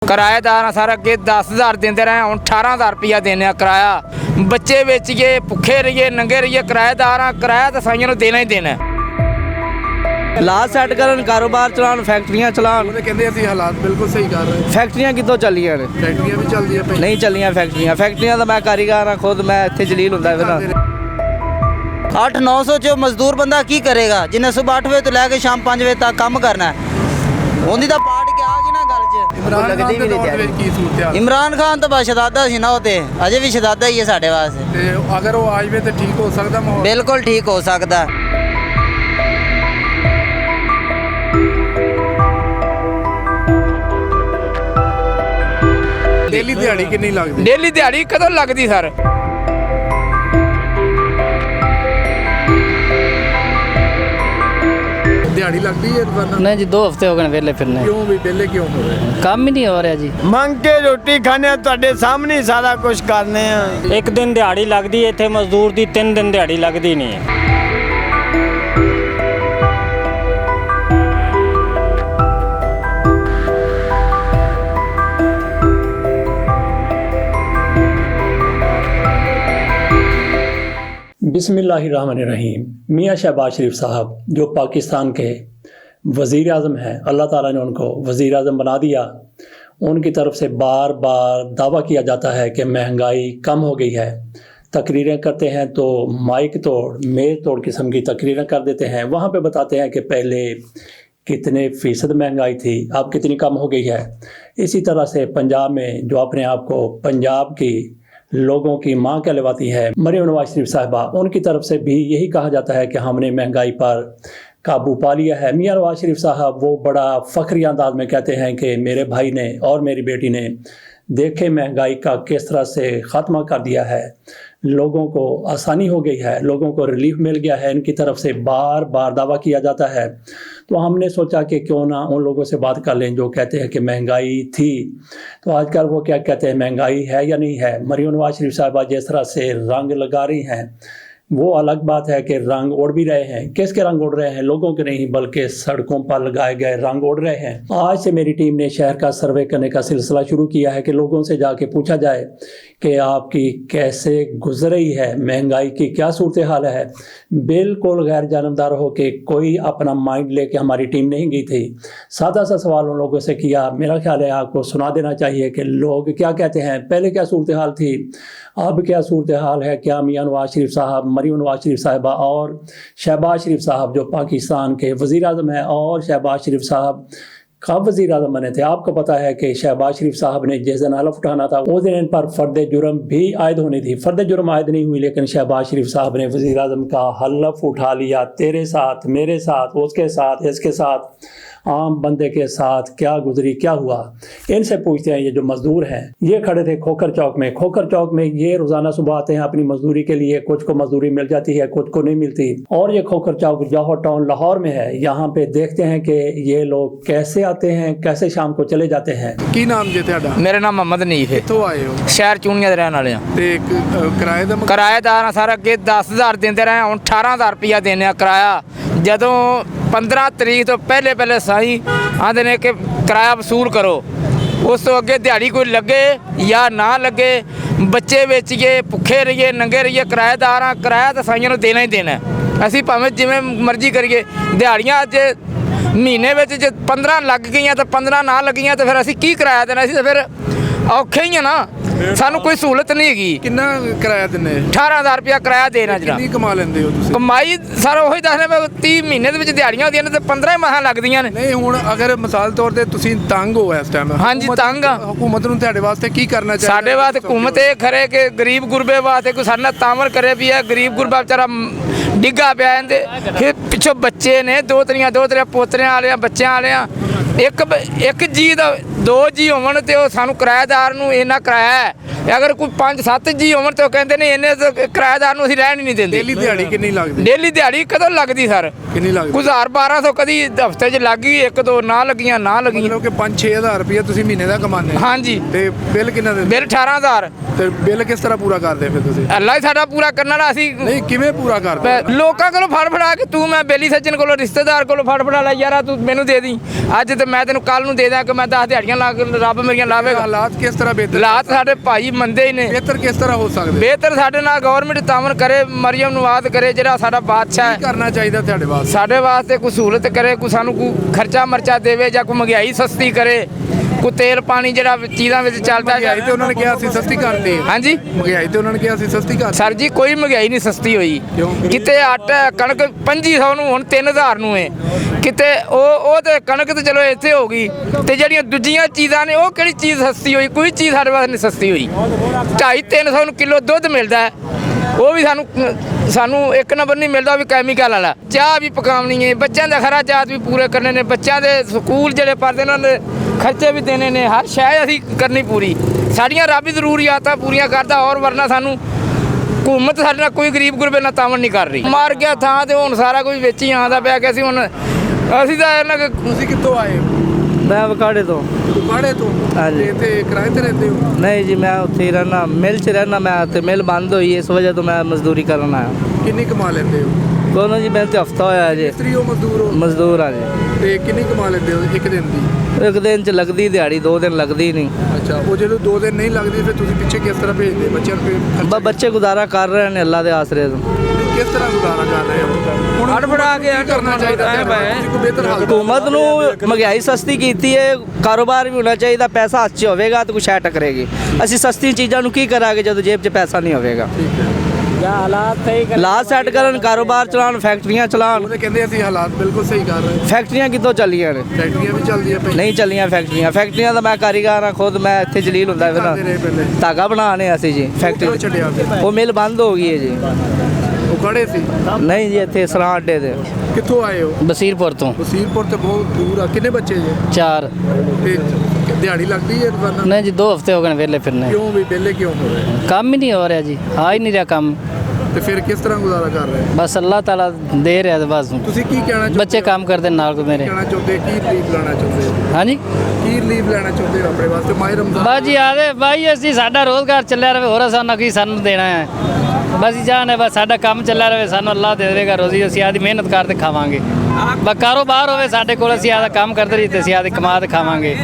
किराएदार सर अगे 10,000 देंदे रहे, हुण 18,000 रुपया देने किराया। बच्चे बेचिए, भुखे रहिए, नंगे रहिए, किराएदार किराया तो साइयां नूं देना ही देना। हालात सैट करन, कारोबार चलान, फैक्ट्रियां चलान। ਉਹਨੇ ਕਹਿੰਦੇ ਅਸੀਂ ਹਾਲਾਤ ਬਿਲਕੁਲ ਸਹੀ ਕਰ ਰਹੇ ਹਾਂ। फैक्ट्रियां कितों चलियां ने? ਫੈਕਟਰੀਆਂ ਵੀ ਚੱਲਦੀਆਂ ਪਈਆਂ। नहीं चलियां फैक्ट्रियां तो मैं कारीगर हाँ खुद, मैं इत्थे जलील हुंदा है ना। 8-900 ਚ ਮਜ਼ਦੂਰ ਬੰਦਾ ਕੀ ਕਰੇਗਾ ਜਿਹਨੇ ਸਵੇਰ 8 ਵਜੇ ਤੋਂ ਲੈ ਕੇ ਸ਼ਾਮ 5 ਵਜੇ ਤੱਕ ਕੰਮ ਕਰਨਾ ਹੈ। ਉਹਦੀ ਤਾਂ ਪਾੜ ਕੇ ਆ ਗਈ ਨਾ ਗੱਲ 'ਚ। ਇਮਰਾਨ ਖਾਨ ਦੇ ਦੌਰ ਵਿੱਚ ਕੀ ਸੂਰਤ ਹਾਲ? ਇਮਰਾਨ ਖਾਨ ਤਾਂ ਬਸ ਸ਼ਹਜ਼ਾਦਾ ਸੀ ਨਾ, ਉਹ ਤੇ ਅਜੇ ਵੀ ਸ਼ਹਜ਼ਾਦਾ ਹੀ ਹੈ ਸਾਡੇ ਵਾਸਤੇ। ਤੇ ਅਗਰ ਉਹ ਆ ਜਾਵੇ ਤਾਂ ਠੀਕ ਹੋ ਸਕਦਾ ਮਾਹੌਲ? ਬਿਲਕੁਲ ਠੀਕ ਹੋ ਸਕਦਾ। ਡੇਲੀ ਦਿਹਾੜੀ ਕਿੰਨੀ ਲੱਗਦੀ? डेली दिहाड़ी कदों लगदी सर? ਦਿਹਾੜੀ ਲੱਗਦੀ ਹੈ ਦੁਕਾਨਾਂ? नहीं जी 2 हफ्ते हो गए वेले फिरने, ਕਿਉਂ ਵੀ ਵਿਹਲੇ ਕਿਉਂ ਹੋ ਰਹੇ? काम ही नहीं हो रहा जी। ਮੰਗ ਕੇ ਰੋਟੀ ਖਾਣੇ ਤੁਹਾਡੇ ਸਾਹਮਣੇ ਹੀ ਸਾਰਾ ਕੁਝ ਕਰਨੇ ਆ। ਇੱਕ ਦਿਨ ਦਿਹਾੜੀ ਲੱਗਦੀ ਹੈ ਇੱਥੇ ਮਜ਼ਦੂਰ ਦੀ, 3 ਦਿਨ ਦਿਹਾੜੀ ਲੱਗਦੀ ਨਹੀਂ ਹੈ। बिस्मिल्लाहिर्रहमानिर्रहीम। मियाँ शहबाज शरीफ साहब जो पाकिस्तान के वज़ीर आज़म हैं, अल्लाह ताला ने उनको वज़ीर आज़म बना दिया। उनकी तरफ से बार बार दावा किया जाता है कि महंगाई कम हो गई है। तकरीरें करते हैं तो माइक तोड़, मेज़ तोड़ किस्म की तकरीरें कर देते हैं। वहाँ पे बताते हैं कि पहले कितने फ़ीसद महंगाई थी, अब कितनी कम हो गई है। इसी तरह से पंजाब में जो अपने आप को पंजाब की लोगों की मां कहलवाती है, मरियम नवाज शरीफ साहिबा, उनकी तरफ से भी यही कहा जाता है कि हमने महंगाई पर काबू पा लिया है। मियाँ नवाज शरीफ साहब वो बड़ा फ़ख्री अंदाज में कहते हैं कि मेरे भाई ने और मेरी बेटी ने देखे महंगाई का किस तरह से ख़त्मा कर दिया है, लोगों को आसानी हो गई है, लोगों को रिलीफ मिल गया है। इनकी तरफ से बार बार दावा किया जाता है। तो हमने सोचा कि क्यों ना उन लोगों से बात कर लें जो कहते हैं कि महंगाई थी। तो आजकल वो क्या कहते हैं, महंगाई है या नहीं है। मरियम नवाज शरीफ साहिबा जिस तरह से रंग लगा रही हैं, वो अलग बात है कि रंग उड़ भी रहे हैं। किसके रंग उड़ रहे हैं? लोगों के नहीं, बल्कि सड़कों पर लगाए गए रंग उड़ रहे हैं। आज से मेरी टीम ने शहर का सर्वे करने का सिलसिला शुरू किया है कि लोगों से जाके पूछा जाए कि आपकी कैसे गुजर रही है, महंगाई की क्या सूरत हाल है। बिल्कुल गैर जानबदार हो के कोई अपना माइंड लेके हमारी टीम नहीं गई थी। सादा सा सवाल उन लोगों से किया। मेरा ख्याल है आपको सुना देना चाहिए कि लोग क्या कहते हैं, पहले क्या सूरत हाल थी, अब क्या सूरत हाल है। क्या मियाँ नवाज शरीफ साहब, मरियम नवाज शरीफ साहिबा और शहबाज शरीफ साहब जो पाकिस्तान के वज़ीर आज़म हैं, और शहबाज शरीफ साहब कब वज़ीर आज़म बने थे? आपको पता है कि शहबाज शरीफ साहब ने जिस दिन हलफ उठाना था उस दिन इन पर फ़र्द जुर्म भी आयद होनी थी। फ़र्द जुर्म आयद नहीं हुई, लेकिन शहबाज शरीफ साहब ने वज़ीर आज़म का हलफ उठा लिया। तेरे साथ, मेरे साथ, उसके साथ, इसके साथ, आम बंदे के साथ क्या गुजरी, क्या हुआ। इनसे पूछते हैं। ये जो मज़दूर हैं ये खड़े थे खोखर चौक में। खोखर चौक में ये रोज़ाना सुबह आते हैं अपनी मजदूरी के लिए। कुछ को मजदूरी मिल जाती है, कुछ को नहीं मिलती। और ये खोखर चौक जौहर टाउन लाहौर में है। यहाँ पे देखते हैं कि ये लोग कैसे आते हैं, कैसे शाम को चले जाते हैं। ਕੀ ਨਾਮ ਜੇ ਤੁਹਾਡਾ? मेरा नाम मोहम्मद नीफ है, ਕਿੱਥੋਂ ਆਏ ਹੋ? शहर चूनिया दे रहने वाले हैं। ਤੇ ਕਿਰਾਏ ਦਾ किराएदार सर अगे 10,000 देंदे रहे, हुण 18,000 रुपया देने किराया। जदों 15 तरीक तो पहले पहले साई आंदे ने कि किराया वसूल करो, उस तो अगे दिहाड़ी कोई लगे या ना लगे, बच्चे बेचिए, भुखे रहिए, नंगे रहिए, किराएदार हाँ किराया तो साइयां नूं देना ही देना। असीं भावें जिवें मर्जी करिए। दिहाड़ियां अज महीने में जे 15 लग गई तो 15 ना लगियां तो फिर असीं की किराया देना? असीं तो फिर औखे ही है ना, सानू कोई सहूलत नहीं हैगी। ਕਿੰਨਾ ਕਿਰਾਇਆ ਦਿੰਦੇ? 18,000 रुपया किराया देना जरा। ਕਿੰਨੀ ਕਮਾ ਲੈਂਦੇ ਹੋ ਤੁਸੀਂ? कमाई सर ਉਹੀ ਦੱਸਣੇ ਮੈਂ 30 ਮਹੀਨੇ ਦੇ ਵਿੱਚ ਦਿਹਾੜੀਆਂ ਹੁੰਦੀਆਂ ਨੇ ਤੇ 15 ਹੀ ਮਸਾਂ ਲੱਗਦੀਆਂ ਨੇ। ਨਹੀਂ ਹੁਣ ਅਗਰ ਮਿਸਾਲ ਤੌਰ ਤੇ ਤੁਸੀਂ ਤੰਗ ਹੋ ਇਸ ਟਾਈਮ, ਹਾਂਜੀ, ਤੰਗ ਆ। ਹਕੂਮਤ ਨੂੰ ਤੁਹਾਡੇ ਵਾਸਤੇ ਕੀ ਕਰਨਾ ਚਾਹੀਦਾ? ਸਾਡੇ ਵਾਸਤੇ ਹਕੂਮਤ ਇਹ ਖਰੇ ਕਿ ਗਰੀਬ ਗੁਰਬੇ ਵਾਸਤੇ ਕੋਈ ਸਾਡੇ ਨਾਲ ਤਾਮਰ ਕਰੇ ਵੀ ਹੈ। ਗਰੀਬ ਗੁਰਬਾ ਵਿਚਾਰਾ ਡਿੱਗਾ ਪਿਆ ਇਹਦੇ, ਫਿਰ ਪਿੱਛੋਂ ਬੱਚੇ ਨੇ ਦੋ ਤਰੀਆਂ ਪੋਤਰਿਆਂ ਵਾਲਿਆਂ ਬੱਚਿਆਂ ਵਾਲਿਆਂ। ਇੱਕ ਜੀ ਦਾ 2 ਜੀ ਹੋਵਣ ਤੇ ਉਹ ਸਾਨੂੰ ਕਿਰਾਏਦਾਰ ਨੂੰ ਇੰਨਾ ਕਿਰਾਇਆ ਹੈ। ਅਗਰ ਕੋਈ 5-7 ਜੀ ਹੋਵਣ ਤੇ ਉਹ ਕਹਿੰਦੇ ਨੇ ਇੰਨੇ ਕਿਰਾਏਦਾਰ ਨੂੰ ਅਸੀਂ ਰਹਿਣ ਹੀ ਨਹੀਂ ਦਿੰਦੇ। ਡੇਲੀ ਦਿਹਾੜੀ ਕਿੰਨੀ ਲੱਗਦੀ? ਡੇਲੀ ਦਿਹਾੜੀ ਕਦੋਂ ਲੱਗਦੀ ਸਰ? ਕਿੰਨੀ ਲੱਗਦੀ? 1200 ਕਦੀ ਹਫਤੇ 'ਚ ਲੱਗ ਗਈ, 1-2 ਨਾ ਲੱਗੀਆਂ। ਮਤਲਬ ਕਿ 5-6 ਹਜ਼ਾਰ ਰੁਪਏ ਤੁਸੀਂ ਮਹੀਨੇ ਦਾ ਕਮਾਉਂਦੇ? ਹਾਂਜੀ। ਤੇ ਬਿੱਲ ਕਿੰਨਾ ਦਿੰਦੇ? ਬਿੱਲ 18,000। ਤੇ ਬਿੱਲ ਕਿਸ ਤਰ੍ਹਾਂ ਪੂਰਾ ਕਰਦੇ ਫਿਰ ਤੁਸੀਂ? ਅੱਲਾ ਹੀ ਸਾਡਾ ਪੂਰਾ ਕਰਨ ਵਾਲਾ। ਅਸੀਂ ਨਹੀਂ ਕਿਵੇਂ ਪੂਰਾ ਕਰਦੇ? ਲੋਕਾਂ ਕੋਲੋਂ ਫੜ ਕੇ ਤੂੰ ਮੈਂ ਬੇਲੀ ਸੱਜਣ ਕੋਲੋਂ ਰਿਸ਼ਤੇਦਾਰ ਕੋਲੋਂ ਫੜ ਲਾ ਯਾਰਾ ਤੂੰ ਮੈਨੂੰ ਦੇ ਦੀ ਅੱਜ ਤੇ ਮੈਂ ਤੈਨੂੰ ਕੱਲ ਨੂੰ ਦੇ ਦਾਂ ਕਿ ਮੈਂ 10 ਦਿਹਾੜੀਆਂ ਦਿਹਾੜੀਆਂ ਲੱਗ ਰੱਬ ਮੇਰੀਆਂ ਲਾਵੇਗਾ। ਹਾਲਾਤ ਕਿਸ ਤਰ੍ਹਾਂ ਬਿਹਤਰ ਹਾਲਾਤ ਸਾਡੇ ਭਾਈ ਮੰਦੇ ਹੀ ਨੇ। ਬਿਹਤਰ ਕਿਸ ਤਰ੍ਹਾਂ ਹੋ ਸਕਦੇ ਬਿਹਤਰ ਸਾਡੇ ਨਾਲ ਗਵਰਨਮੈਂਟ ਤਾਮਨ ਕਰੇ, ਮਰੀਮ ਨਵਾਜ਼ ਕਰੇ, ਜਿਹੜਾ ਸਾਡਾ ਬਾਦਸ਼ਾਹ ਕੀ ਹੈ ਕਰਨਾ ਚਾਹੀਦਾ ਤੁਹਾਡੇ ਵਾਸਤੇ? ਸਾਡੇ ਵਾਸਤੇ ਕੋਈ ਸਹੂਲਤ ਕਰੇ, ਕੋਈ ਸਾਨੂੰ ਕੋਈ ਖਰਚਾ ਮਰਚਾ ਦੇਵੇ ਜਾਂ ਕੋਈ ਮਹਿੰਗਾਈ ਸਸਤੀ ਕਰੇ, ਕੋਈ ਤੇਲ ਪਾਣੀ ਜਿਹੜਾ ਚੀਜ਼ਾਂ ਵਿੱਚ ਚੱਲਦਾ ਮਹਿੰਗਾਈ ਤੇ ਉਹਨਾਂ ਨੇ ਕਿਹਾ ਸੀ ਸਸਤੀ ਕਰਤੀ ਹੈ। ਹਾਂਜੀ ਮਹਿੰਗਾਈ ਤੇ ਉਹਨਾਂ ਨੇ ਕਿਹਾ ਸੀ ਸਸਤੀ ਕਰ ਸਰ ਜੀ ਕੋਈ ਮਹਿੰਗਾਈ ਨਹੀਂ ਸਸਤੀ ਹੋਈ। ਕਿਉਂ? ਕਿਤੇ ਆਟਾ ਕਣਕ 2500 ਨੂੰ ਹੁਣ 3000 ਨੂੰ ਹੈ। ਕਿਤੇ ਉਹ ਤੇ ਕਣਕ ਤੇ ਚਲੋ ਇੱਥੇ ਹੋ ਗਈ, ਤੇ ਜਿਹੜੀਆਂ ਦੂਜੀਆਂ ਚੀਜ਼ਾਂ ਨੇ ਉਹ ਕਿਹੜੀ ਚੀਜ਼ ਸਸਤੀ ਹੋਈ? ਕੋਈ ਚੀਜ਼ ਸਾਡੇ ਵਾਸਤੇ ਨਹੀਂ ਸਸਤੀ ਹੋਈ। 250-300 ਨੂੰ ਕਿਲੋ ਦੁੱਧ ਮਿਲਦਾ ਹੈ, ਉਹ ਵੀ ਸਾਨੂੰ ਇੱਕ ਨੰਬਰ ਨਹੀਂ ਮਿਲਦਾ, ਉਹ ਵੀ ਕੈਮੀਕਲ ਵਾਲਾ। ਚਾਹ ਵੀ ਪਕਾਉਣੀ ਹੈ, ਬੱਚਿਆਂ ਦੇ ਖਰਚਾਤ ਵੀ ਪੂਰੇ ਕਰਨੇ ਨੇ, ਬੱਚਿਆਂ ਦੇ ਸਕੂਲ ਜਿਹੜੇ ਪੜ੍ਹਦੇ ਨੇ ਉਹਨਾਂ ਦੇ ਖਰਚੇ ਵੀ ਦੇਣੇ ਨੇ, ਹਰ ਸ਼ੈ ਅਸੀਂ ਕਰਨੀ ਪੂਰੀ। ਸਾਡੀਆਂ ਰੱਬ ਹੀ ਜ਼ਰੂਰੀਆਤਾਂ ਪੂਰੀਆਂ ਕਰਦਾ, ਔਰ ਵਰਨਾ ਸਾਨੂੰ ਹੁਕੂਮਤ ਸਾਡੇ ਨਾਲ ਕੋਈ ਗਰੀਬ ਗੁਰਬੇ ਨਾਲ ਤਾਮਨ ਨਹੀਂ ਕਰ ਰਹੀ। ਮਾਰ ਗਿਆ ਥਾਂ ਤੇ ਹੁਣ ਸਾਰਾ ਕੁਝ ਵਿੱਚ ਹੀ ਆਉਂਦਾ ਪਿਆ ਕਿ ਅਸੀਂ ਤਾਂ ਇਹਨਾਂ ਤੁਸੀਂ ਕਿੱਥੋਂ ਆਏ ਹੋ? ਮੈਂ ਵਕਾੜੇ ਤੋਂ। ਦੁਕਾੜੇ ਤੋਂ? ਹਾਂਜੀ। ਤੇ ਇੱਥੇ ਕਿਰਾਏ ਤੇ ਰਹਿੰਦੇ ਹੋ? ਨਹੀਂ ਜੀ, ਮੈਂ ਉੱਥੇ ਹੀ ਰਹਿਣਾ, ਮਿਲ 'ਚ ਰਹਿਣਾ ਮੈਂ, ਤੇ ਮਿਲ ਬੰਦ ਹੋਈ, ਇਸ ਵਜ੍ਹਾ ਤੋਂ ਮੈਂ ਮਜ਼ਦੂਰੀ ਕਰਨ ਆਇਆ। ਕਿੰਨੀ ਕਮਾ ਲੈਂਦੇ ਹੋ? ਦੋਨੋਂ ਜੀ, ਮੈਂ ਤੇ ਹਫਤਾ ਹੋਇਆ ਜੀ, ਮਿਸਤਰੀ ਹੋ ਮਜ਼ਦੂਰ ਹੋ? ਮਜ਼ਦੂਰ ਆ ਜੀ। ਤੇ ਕਿੰਨੀ ਕਮਾ ਲੈਂਦੇ ਹੋ ਇੱਕ ਦਿਨ ਦੀ? ਇੱਕ ਦਿਨ 'ਚ ਲੱਗਦੀ ਦਿਹਾੜੀ, 2 ਦਿਨ ਲੱਗਦੀ ਨਹੀਂ। ਅੱਛਾ, ਉਹ ਜਦੋਂ 2 ਦਿਨ ਨਹੀਂ ਲੱਗਦੀ ਫਿਰ ਤੁਸੀਂ ਪਿੱਛੇ ਕਿਸ ਤਰ੍ਹਾਂ ਭੇਜਦੇ ਬੱਚਿਆਂ ਨੂੰ? ਬੱਚੇ ਗੁਜ਼ਾਰਾ ਕਰ ਰਹੇ ਨੇ ਅੱਲਾ ਦੇ ਆਸਰੇ ਤੋਂ। ਕਿਸ ਤਰ੍ਹਾਂ ਗੁਜ਼ਾਰਾ ਕਰ ਰਹੇ ਹੋ? ਹੁਣ ਅੜਫੜਾ ਕੇ ਕੀ ਕਰਨਾ ਚਾਹੀਦਾ? ਤੁਸੀਂ ਕੋਈ ਬਿਹਤਰ ਹਾਲ ਹੁਕੂਮਤ ਨੂੰ ਮਹਿੰਗਾਈ ਸਸਤੀ ਕੀਤੀ ਹੈ, ਕਾਰੋਬਾਰ ਵੀ ਹੋਣਾ ਚਾਹੀਦਾ, ਪੈਸਾ ਹੱਥ 'ਚ ਹੋਵੇਗਾ ਤਾਂ ਕੁਛ ਹੈ ਟਕਰੇਗੀ। ਅਸੀਂ ਸਸਤੀ ਚੀਜ਼ਾਂ ਨੂੰ ਕੀ ਕਰਾਂਗੇ ਜਦੋਂ ਜੇਬ 'ਚ ਪੈਸਾ ਨਹੀਂ ਹੋਵੇਗਾ? ਜਾਂ ਹਾਲਾਤ ਸਹੀ ਲਾ ਸੈੱਟ ਕਰਨ, ਕਾਰੋਬਾਰ ਚਲਾਉਣ, ਫੈਕਟਰੀਆਂ ਚਲਾਉਣ। ਉਹਦੇ ਕਹਿੰਦੇ ਅਸੀਂ ਹਾਲਾਤ ਬਿਲਕੁਲ ਸਹੀ ਕਰ ਰਹੇ ਹਾਂ। ਫੈਕਟਰੀਆਂ ਕਿੱਥੋਂ ਚੱਲੀਆਂ ਨੇ? ਫੈਕਟਰੀਆਂ ਵੀ ਚੱਲਦੀਆਂ ਪਈਆਂ। ਨਹੀਂ ਚੱਲੀਆਂ ਫੈਕਟਰੀਆਂ ਦਾ ਮੈਂ ਕਾਰੀਗਰ ਹਾਂ ਖੁਦ, ਮੈਂ ਇੱਥੇ ਜਲੀਲ ਹੁੰਦਾ ਫਿਰ ਕਰਦੇ ਰਹੇ ਪਹਿਲੇ। ਧਾਗਾ ਬਣਾਉਣੇ ਅਸੀਂ ਜੀ ਕਿਉਂ ਫੈਕਟਰੀ। ਛੱਡਿਆ ਫਿਰ? ਉਹ ਮਿਲ ਬੰਦ ਹੋ ਗਈ ਹੈ ਜੀ। ਉਹ ਖੜੇ ਸੀ? ਨਹੀਂ ਜੀ, ਇੱਥੇ ਸਰਾਂ ਅੱਡੇ ਤੇ। ਕਿੱਥੋਂ ਆਏ ਹੋ? ਬਸੀਰਪੁਰ ਤੋਂ ਵਸੀਲਪੁਰ ਤੇ ਬਹੁਤ ਦੂਰ ਆ। ਕਿੰਨੇ ਬੱਚੇ ਜੇ? 4 ਤੇ ਦਿਹਾੜੀ ਲੱਗਦੀ ਹੈ ਰੋਜ਼ਾਨਾ? ਨਹੀਂ ਜੀ 2 ਹਫ਼ਤੇ ਹੋ ਗਏ ਵਿਹਲੇ ਫਿਰਨੇ, ਕਿਉਂ ਵੀ ਵਿਹਲੇ ਕਿਉਂ ਹੋ ਰਹੇ? ਕੰਮ ਹੀ ਨਹੀਂ ਹੋ ਰਿਹਾ ਜੀ, ਆ ਹੀ ਨਹੀਂ ਰਿਹਾ ਕੰਮ, ਤੇ ਫਿਰ ਕਿਸ ਤਰ੍ਹਾਂ ਗੁਜ਼ਾਰਾ ਕਰ ਰਹੇ? ਬਸ ਅੱਲਾਹ ਤਾਲਾ ਦੇ ਰਿਹਾ ਤੇ ਬਸ। ਤੁਸੀਂ ਕੀ ਕਹਿਣਾ ਚਾਹੁੰਦੇ ਬੱਚੇ ਕੰਮ ਕਰਦੇ ਨਾਲ ਕੋ ਮੇਰੇ। ਕਹਿਣਾ ਚਾਹੁੰਦੇ ਕੀ ਰਿਲੀਫ ਲੈਣਾ ਚਾਹੁੰਦੇ ਹੋ? ਹਾਂਜੀ ਕੀ ਰਿਲੀਫ ਲੈਣਾ ਚਾਹੁੰਦੇ ਹੋ ਆਪਣੇ ਵਾਸਤੇ? ਮਾਹ ਰਮਜ਼ਾਨ ਬਸ ਜੀ ਆਦੇ ਬਾਈ, ਅਸੀਂ ਸਾਡਾ ਰੋਜ਼ਗਾਰ ਚੱਲਿਆ ਰਹੇ, ਹੋਰ ਸਾਨੂੰ ਕੀ ਸਾਨੂੰ ਦੇਣਾ ਹੈ? ਬਸ ਜੀ ਚਾਹਨੇ ਬਸ ਸਾਡਾ ਕੰਮ ਚੱਲਿਆ ਰਹੇ, ਸਾਨੂੰ ਅੱਲਾਹ ਦੇ ਦੇਵੇਗਾ ਰੋਜ਼ੀ, ਅਸੀਂ ਆਦੀ ਮਿਹਨਤ ਕਰਦੇ ਖਾਵਾਂਗੇ। ਬਸ ਕਾਰੋਬਾਰ ਹੋਵੇ ਸਾਡੇ ਕੋਲ, ਅਸੀਂ ਆਦਾ ਕੰਮ ਕਰਦੇ ਰਹੀ ਤੇ ਅਸੀਂ ਆਦੀ ਕਮਾ ਤੇ ਖਾਵਾਂਗੇ,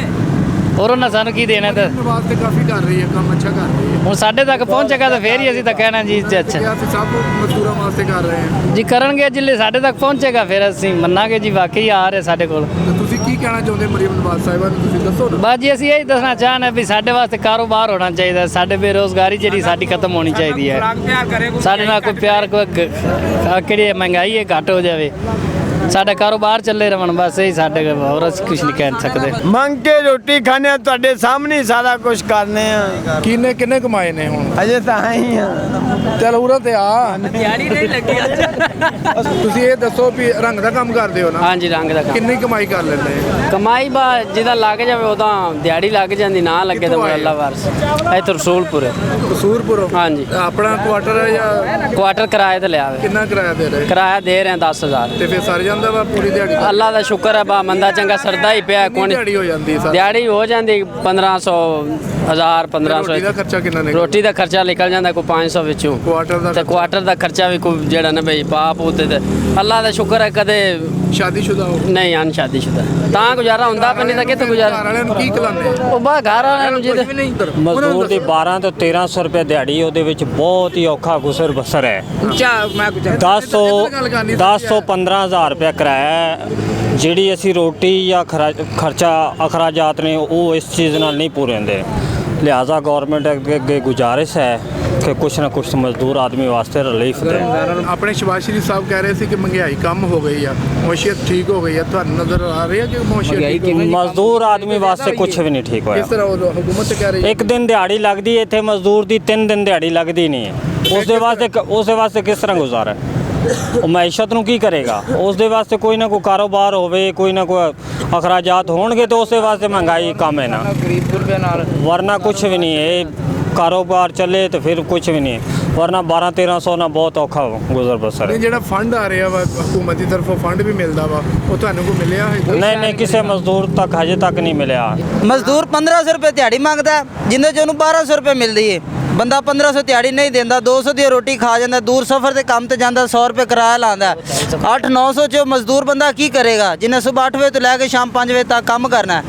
ਹੋਰ ਉਹਨਾਂ ਸਾਨੂੰ ਕੀ ਦੇਣਾ? ਤੇ ਵਾਸਤੇ ਕਾਫੀ ਕਰ ਰਹੀ ਹੈ, ਕੰਮ ਅੱਛਾ ਕਰ ਰਹੀ ਹੈ। ਹੁਣ ਸਾਡੇ ਤੱਕ ਪਹੁੰਚੇਗਾ ਤਾਂ ਫੇਰ ਹੀ ਅਸੀਂ ਤਾਂ ਕਹਿਣਾ ਜੀ ਅੱਛਾ ਕਿਹਾ ਅਸੀਂ ਸਭ ਮਜ਼ਦੂਰਾਂ ਵਾਸਤੇ ਕਰ ਰਹੇ ਹਾਂ। ਜੀ ਕਰਨਗੇ, ਜਿੱਲੇ ਸਾਡੇ ਤੱਕ ਪਹੁੰਚੇਗਾ ਫਿਰ ਅਸੀਂ ਮੰਨਾਂਗੇ ਜੀ ਵਾਕਈ ਆ ਰਹੇ ਸਾਡੇ ਕੋਲ। ਤੇ ਤੁਸੀਂ ਕੀ ਕਹਿਣਾ ਚਾਹੁੰਦੇ ਮਰੀਮ ਨਵਾਜ਼ ਸਾਹਿਬਾ ਨੂੰ? ਤੁਸੀਂ ਦੱਸੋ ਨਾ। ਬਸ ਜੀ ਅਸੀਂ ਇਹੀ ਦੱਸਣਾ ਚਾਹੁੰਦੇ ਵੀ ਸਾਡੇ ਵਾਸਤੇ ਕਾਰੋਬਾਰ ਹੋਣਾ ਚਾਹੀਦਾ, ਸਾਡੇ ਬੇਰੋਜ਼ਗਾਰੀ ਜਿਹੜੀ ਸਾਡੀ ਖਤਮ ਹੋਣੀ ਚਾਹੀਦੀ ਹੈ, ਸਾਡੇ ਨਾਲ ਕੋਈ ਪਿਆਰ ਕੋਈ ਕਿਹੜੀ ਮਹਿੰਗਾਈ ਹੈ ਘੱਟ ਹੋ ਜਾਵੇ, ਸਾਡਾ ਕਾਰੋਬਾਰ ਚੱਲੇ ਰਹਿਣ, ਬਸ ਇਹੀ ਸਾਡੇ, ਹੋਰ ਅਸੀਂ ਕੁਝ ਨਹੀਂ ਕਹਿ ਸਕਦੇ। ਮੰਗ ਕੇ ਰੋਟੀ ਖਾਣੇ ਆ, ਤੁਹਾਡੇ ਸਾਹਮਣੇ ਹੀ ਸਾਰਾ ਕੁਝ ਕਰਨੇ ਆ। ਕਿੰਨੇ ਕਮਾਏ ਨੇ ਹੁਣ? ਅਜੇ ਤਾਂ ਆਈ ਆ। ਚੱਲ ਉਰਾ ਤੇ ਆ। ਦਿਹਾੜੀ ਨਹੀਂ ਲੱਗੀ। ਤੁਸੀਂ ਇਹ ਦੱਸੋ ਵੀ ਰੰਗ ਦਾ ਕੰਮ ਕਰਦੇ ਹੋ ਨਾ? ਹਾਂਜੀ ਰੰਗ ਦਾ ਕੰਮ। ਕਿੰਨੀ ਕਮਾਈ ਕਰ ਲੈਂਦੇ? ਕਮਾਈ ਬਾ ਜਿਹਦਾ ਲੱਗ ਜਾਵੇ ਉਹਦਾ ਦਿਹਾੜੀ ਲੱਗ ਜਾਂਦੀ, ਨਾ ਲੱਗੇ ਤਾਂ ਅੱਲਾ ਵਾਰਸ। ਇੱਥੇ ਰਸੂਲਪੁਰ। ਕਸੂਰਪੁਰ? ਹਾਂਜੀ। ਆਪਣਾ ਕੁਆਟਰ ਹੈ ਜਾਂ ਕੁਆਟਰ ਕਿਰਾਏ ਤੇ ਲਿਆ ਵੇ। ਕਿੰਨਾ ਕਿਰਾਇਆ ਦੇ ਰਹੇ? ਕਿਰਾਇਆ ਦੇ ਰਹੇ 10,000। ਤੇ ਫਿਰ ਸਰ ਜਾਂਦਾ ਵਾ ਪੂਰੀ ਦਿਹਾੜੀ? ਅੱਲਾ ਦਾ ਸ਼ੁਕਰ ਹੈ ਬਾ ਮੰਦਾ ਚੰਗਾ ਸਰਦਾ ਹੀ ਪਿਆ ਕਿੰਨੀ ਕੋਣ। ਦਿਹਾੜੀ ਹੋ ਜਾਂਦੀ ਹੈ ਸਰ? ਦਿਹਾੜੀ ਹੋ ਜਾਂਦੀ 1500 1000 ਰੋਟੀ ਦਾ 1500। ਖਰਚਾ ਕਿੰਨਾ ਨੇ? ਰੋਟੀ ਦਾ ਖਰਚਾ ਨਿਕਲ ਜਾਂਦਾ ਕੋਈ 500 ਵਿੱਚੋਂ। ਕੁਆਟਰ ਦਾ ਤੇ ਕੁਆਟਰ ਦਾ ਖਰਚਾ ਵੀ ਕੋਈ ਜਿਹੜਾ ਨਾ ਬਈ ਬਾਪ ਉਤੇ ਤੇ ਅੱਲਾ ਦਾ ਸ਼ੁਕਰ ਹੈ ਕਦੇ ਸ਼ਾਦੀशुदा ਹੋ? ਨਹੀਂ ਅਨਸ਼ਾਦੀशुदा ਤਾਂ ਗੁਜ਼ਾਰਾ ਹੁੰਦਾ ਪਈ, ਨਹੀਂ ਤਾਂ ਕਿੱਥੇ ਘਰ ਗੁਜ਼ਾਰਾ? ਵਾਲਿਆਂ ਨੂੰ ਕੀ ਖਿਲਾਉਂਦੇ? ਉਹ ਬਾ ਘਰ ਵਾਲਿਆਂ ਨੂੰ ਜਿਹਦੇ ਮਜ਼ਦੂਰ ਦੀ 12 ਤੋਂ 1300 ਰੁਪਏ ਦਿਹਾੜੀ, ਉਹਦੇ ਵਿੱਚ ਬਹੁਤ ਹੀ ਔਖਾ ਗੁਜ਼ਰ ਬਸਰ ਹੈ। ਮੈਂ ਕੁਝ 10 ਤੋਂ 15000 ਰੁਪਏ ਕਿਰਾਇਆ ਹੈ। ਜਿਹੜੀ ਅਸੀਂ ਰੋਟੀ ਜਾਂ ਖਰਚਾ ਅਖਰਾਜਾਤ ਨੇ ਉਹ ਇਸ ਚੀਜ਼ ਨਾਲ ਨਹੀਂ ਪੂਰੇ ਹੁੰਦੇ, ਲਿਹਾਜ਼ਾ ਗਵਰਨਮੈਂਟ ਅੱਗੇ ਗੁਜ਼ਾਰਿਸ਼ ਹੈ ਕਿ ਕੁਛ ਨਾ ਕੁਛ ਮਜ਼ਦੂਰ ਆਦਮੀ ਵਾਸਤੇ ਰਿਲੀਫ ਦੇ। ਆਪਣੇ ਸ਼ਬਾਜ਼ ਸ਼ਰੀਫ ਸਾਹਿਬ ਕਹਿ ਰਹੇ ਸੀ ਕਿ ਮਹਿੰਗਾਈ ਕਮ ਹੋ ਗਈ ਆ, ਮੌਸ਼ੀਅਤ ਠੀਕ ਹੋ ਗਈ ਆ, ਤੁਹਾਨੂੰ ਨਜ਼ਰ ਆ ਰਹੀ ਹੈ ਕਿ ਮੌਸ਼ੀਅਤ ਠੀਕ ਹੋ ਗਈ? ਮਜ਼ਦੂਰ ਆਦਮੀ ਵਾਸਤੇ ਕੁਛ ਵੀ ਨਹੀਂ ਠੀਕ ਕਿਸ ਹੋਇਆ। ਤਰ੍ਹਾਂ ਉਹ ਹਕੂਮਤ ਕਹਿ ਰਹੀ ਹੈ? ਇੱਕ ਦਿਨ ਦਿਹਾੜੀ ਲੱਗਦੀ ਹੈ ਇੱਥੇ, ਮਜ਼ਦੂਰ ਦੀ 3 ਦਿਨ ਦਿਹਾੜੀ ਲੱਗਦੀ ਨਹੀਂ ਹੈ। ਉਸ ਦੇ ਵਾਸਤੇ ਕਿਸ ਤਰ੍ਹਾਂ ਗੁਜ਼ਾਰਾ ਹੈ? ਉਹ ਮੈਸ਼ਤ ਨੂੰ ਕੀ ਕਰੇਗਾ? ਉਸ ਦੇ ਵਾਸਤੇ ਕੋਈ ਨਾ ਕੋਈ ਕਾਰੋਬਾਰ ਹੋਵੇ, ਕੋਈ ਨਾ ਕੋਈ ਅਖਰਾਜਾਤ ਹੋਣਗੇ ਤਾਂ ਉਸ ਦੇ ਵਾਸਤੇ ਮਹਿੰਗਾਈ ਕਮ ਹੈ ਨਾ, ਗਰੀਬ ਗੁਰਬੇ ਨਾਲ ਵਰਨਾ ਕੁਛ ਵੀ ਨਹੀਂ ਹੈ। ਕਾਰੋਬਾਰ ਚੱਲੇ ਤਾਂ ਫਿਰ ਕੁਛ ਵੀ ਨਹੀਂ, ਵਰਨਾ 1200-1300 ਨਾਲ ਬਹੁਤ ਔਖਾ ਗੁਜ਼ਰ ਬਸਰ ਹੈ। ਜਿਹੜਾ ਫੰਡ ਆ ਰਿਹਾ ਵਾ ਹਕੂਮਤ ਦੀ ਤਰਫੋਂ, ਫੰਡ ਵੀ ਮਿਲਦਾ ਵਾ, ਉਹ ਤੁਹਾਨੂੰ ਕੋਈ ਮਿਲਿਆ ਹੈ? ਨਹੀਂ ਕਿਸੇ ਮਜ਼ਦੂਰ ਤੱਕ ਹਜੇ ਤੱਕ ਨਹੀਂ ਮਿਲਿਆ। ਮਜ਼ਦੂਰ 1500 ਰੁਪਏ ਦਿਹਾੜੀ ਮੰਗਦਾ, ਜਿੰਦੇ ਚ ਉਹਨੂੰ 1200 ਰੁਪਏ ਮਿਲਦੀ ਏ। ਬੰਦਾ 1500 ਦਿਹਾੜੀ ਨਹੀਂ ਦਿੰਦਾ, 200 ਦੀ ਰੋਟੀ ਖਾ ਜਾਂਦਾ, ਦੂਰ ਸਫ਼ਰ ਤੇ ਕੰਮ ਤੇ ਜਾਂਦਾ, 100 ਰੁਪਏ ਕਿਰਾਇਆ ਲਾਉਂਦਾ। 800-900 ਚ ਮਜ਼ਦੂਰ ਬੰਦਾ ਕੀ ਕਰੇਗਾ, ਜਿਹਨੇ ਸਵੇਰ 8 ਵਜੇ ਤੋਂ ਲੈ ਕੇ ਸ਼ਾਮ 5 ਵਜੇ ਤੱਕ ਕੰਮ ਕਰਨਾ ਹੈ?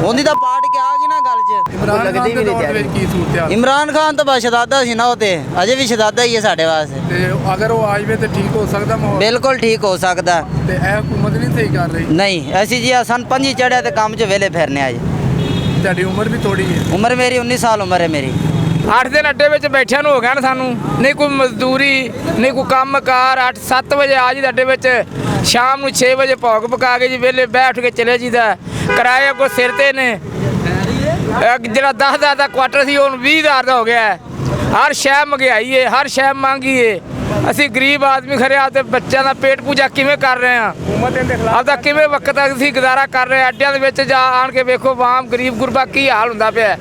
ਉਹਦੀ ਤਾਂ ਪਾੜ ਕੇ ਆ ਗਈ ਨਾ ਗੱਲ 'ਚ। ਇਮਰਾਨ ਖਾਨ ਦੇ ਦੌਰ ਦੇ ਵਿੱਚ ਕੀ ਸੂਰਤ ਹਾਲ ਇਮਰਾਨ ਖਾਨ ਤਾਂ ਬਸ ਸ਼ਦਾਦਾ ਸੀ ਨਾ, ਉਹ ਤੇ ਅਜੇ ਵੀ ਸ਼ਦਾਦਾ ਹੀ ਹੈ ਸਾਡੇ ਵਾਸਤੇ। ਤੇ ਅਗਰ ਉਹ ਆ ਜਾਵੇ ਤੇ ਠੀਕ ਹੋ ਸਕਦਾ ਮਾਹੌਲ? ਬਿਲਕੁਲ ਠੀਕ ਹੋ ਸਕਦਾ। ਤੇ ਇਹ ਹਕੂਮਤ ਨਹੀਂ ਸਹੀ ਕਰ ਰਹੀ? ਨਹੀਂ ਐਸੀ ਜੀ ਸਨ 5 ਚੜਿਆ ਤੇ ਕੰਮ 'ਚ ਵੇਲੇ ਫਿਰਨੇ ਆ ਜੀ। ਤੁਹਾਡੀ ਉਮਰ ਵੀ ਥੋੜੀ ਹੈ। ਉਮਰ ਮੇਰੀ 19 ਸਾਲ ਉਮਰ ਹੈ ਮੇਰੀ। 8 ਦਿਨ ਅੱਡੇ ਵਿੱਚ ਬੈਠਿਆਂ ਨੂੰ ਹੋ ਗਿਆ ਨਾ ਸਾਨੂੰ, ਨਹੀਂ ਕੋਈ ਮਜ਼ਦੂਰੀ ਨਹੀਂ ਕੋਈ ਕੰਮ ਕਾਰ। 8-7 ਵਜੇ ਆ ਜੀ ਅੱਡੇ ਵਿੱਚ, ਸ਼ਾਮ ਨੂੰ 6 ਵਜੇ ਭੋਗ ਪਕਾ ਕੇ ਜੀ ਵਿਹਲੇ ਬੈਠ ਕੇ ਚਲੇ ਜੀਦਾ। ਕਿਰਾਏ ਕੋ ਸਿਰ ਤੇ ਨੇ, ਜਿਹੜਾ 10,000 ਦਾ ਕੁਆਟਰ ਸੀ ਹੁਣ 20,000 ਦਾ ਹੋ ਗਿਆ। ਹਰ ਸ਼ੈ ਮਹਿੰਗਾਈ ਹੈ, ਹਰ ਸ਼ੈ ਮਹਿੰਗੀ ਹੈ। ਅਸੀਂ ਗਰੀਬ ਆਦਮੀ ਖਰੇ ਆਪਦੇ ਬੱਚਿਆਂ ਦਾ ਪੇਟ ਪੂਜਾ ਕਿਵੇਂ ਕਰ ਰਹੇ ਹਾਂ, ਆਪਦਾ ਕਿਵੇਂ ਵਕਤ ਅਸੀਂ ਗੁਜ਼ਾਰਾ ਕਰ ਰਹੇ ਹਾਂ। ਅੱਡਿਆਂ ਦੇ ਵਿੱਚ ਜਾ ਆਣ ਕੇ ਵੇਖੋ ਆਮ ਗਰੀਬ ਗੁਰਬਾ ਕੀ ਹਾਲ ਹੁੰਦਾ ਪਿਆ।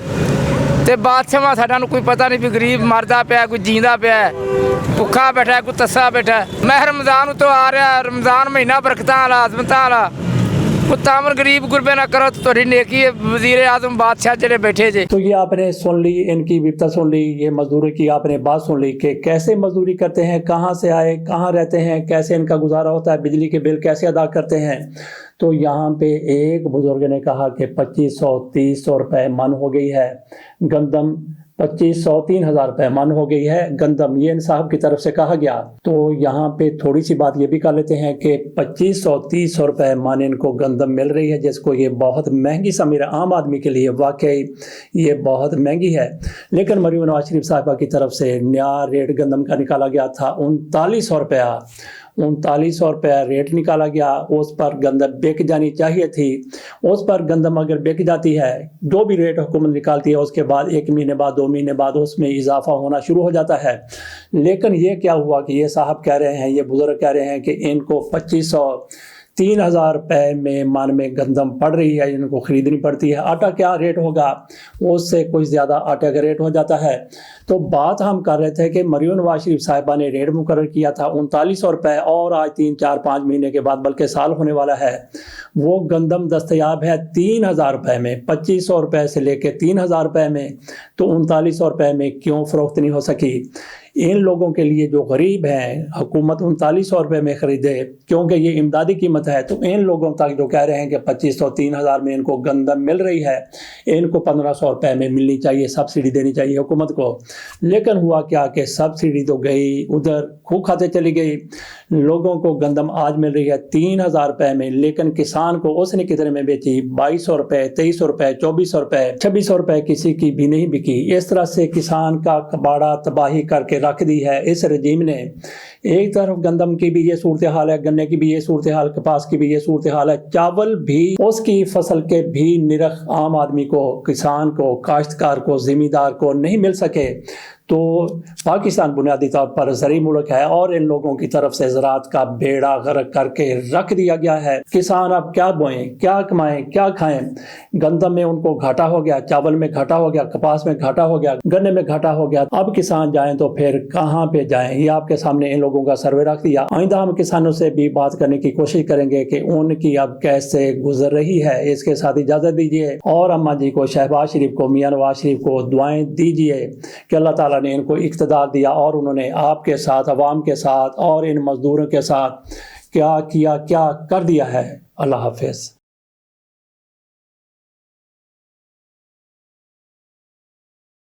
ਤੇ ਬਾਦਸ਼ਾਹਾਂ ਸਾਡਾ ਨੂੰ ਕੋਈ ਪਤਾ ਨਹੀਂ ਵੀ ਗਰੀਬ ਮਰਦਾ ਪਿਆ ਕੋਈ ਜੀਂਦਾ ਪਿਆ, ਭੁੱਖਾ ਬੈਠਾ ਕੋਈ ਤੱਸਾ ਬੈਠਾ। ਮੈਂ ਰਮਜ਼ਾਨ ਉਤੋਂ ਆ ਰਿਹਾ, ਰਮਜ਼ਾਨ ਮਹੀਨਾ ਬਰਕਤਾਂ ਵਾਲਾ ਅਜ਼ਮਤਾਂ ਵਾਲਾ। तामर गरीब गुरबे ना करो तो थोड़ी नेकी है। वजीर आजम बादशाह जड़े बैठे जे। तो ये आपने सुन ली, इनकी विपता सुन ली, ये मजदूरी की आपने बात सुन ली कि कैसे मजदूरी करते हैं, कहाँ से आए, कहाँ रहते हैं, कैसे इनका गुजारा होता है, बिजली के बिल कैसे अदा करते हैं। तो यहाँ पे एक बुजुर्ग ने कहा कि 2500-2300 रुपये मन हो गई है गंदम, 2500-3000 रुपये मन हो गई है गंदम, ये इन साहब की तरफ से कहा गया। तो यहाँ पे थोड़ी सी बात ये भी कर लेते हैं कि 2500-3000 रुपये मन इनको गंदम मिल रही है, जिसको ये बहुत महंगी समझ आम आदमी के लिए वाकई ये बहुत महंगी है। लेकिन मरीम नवाज शरीफ साहिबा की तरफ से नया रेट गंदम का निकाला गया था 3900 रुपया। 3900 रुपया रेट निकाला गया, उस पर गंदम बिक जानी चाहिए थी। उस पर गंदम अगर बिक जाती है, जो भी रेट हुकूमत निकालती है, उसके बाद 1 महीने बाद 2 महीने बाद उसमें इजाफा होना शुरू हो जाता है। लेकिन ये क्या हुआ कि ये साहब कह रहे हैं, ये बुजुर्ग कह रहे हैं कि इनको 2500-3000 रुपये में मन में गंदम पड़ रही है, इनको ख़रीदनी पड़ती है। आटा क्या रेट होगा, उससे कुछ ज़्यादा आटे का रेट हो जाता है। तो बात हम कर रहे थे कि मरीम नवाज शरीफ साहिबा ने रेट मुकर्रर किया था 3900 रुपये, और आज 3-4-5 महीने के बाद बल्कि साल होने वाला है, वो गंदम दस्तयाब है 3000 रुपये में। 2500 रुपये से लेके 3000 रुपये में, तो 3900 रुपये में क्यों फ़रोख्त नहीं हो सकी। इन लोगों के लिए जो गरीब हैं, हुकूमत 3900 रुपये में ख़रीदे, क्योंकि ये इमदादी कीमत है। तो इन लोगों तक जो कह रहे हैं कि 2500-3000 में इनको गंदम मिल रही है, इनको 1500 रुपये में मिलनी चाहिए, सब्सिडी देनी चाहिए हुकूमत को। लेकिन हुआ क्या कि सब्सिडी तो गई उधर, खूब खाते चली गई। लोगों को गंदम आज मिल रही है 3000 रुपये में, लेकिन किसान को उसने कितने में बेची, 2200 रुपये, 2300 रुपये, 2400 रुपये, 2600 रुपये किसी की भी नहीं बिकी। इस तरह से किसान का कबाड़ा तबाही करके रख दी है इस रजीम ने। एक तरफ गंदम की भी ये सूरत हाल है, गन्ने की भी ये सूरत हाल, कपास की भी ये सूरत हाल है, चावल भी, उसकी फसल के भी निरख आम आदमी को, किसान को, काश्तकार को, ज़मींदार को नहीं मिल सके। तो पाकिस्तान बुनियादी तौर पर ज़री मुल्क है, और इन लोगों की तरफ से ज़राअत का बेड़ा गर्क करके रख दिया गया है। किसान अब क्या बोएं, क्या कमाएं, क्या खाएं। गंदम में उनको घाटा हो गया, चावल में घाटा हो गया, कपास में घाटा हो गया, गन्ने में घाटा हो गया। अब किसान जाएं तो फिर कहाँ पे जाएं, ये आपके सामने इन लोगों का सर्वे रख दिया। आइंदा हम किसानों से भी बात करने की कोशिश करेंगे कि उनकी अब कैसे गुजर रही है। इसके साथ इजाज़त दीजिए, और अम्मा जी को, शहबाज शरीफ को, मियां नवाज शरीफ को दुआएं दीजिए कि अल्लाह ताला ने इनको इक़्तिदार दिया, और उन्होंने आपके साथ, अवाम के साथ और इन मज़दूरों के साथ क्या किया, क्या कर दिया है। अल्लाह हाफ़िज़।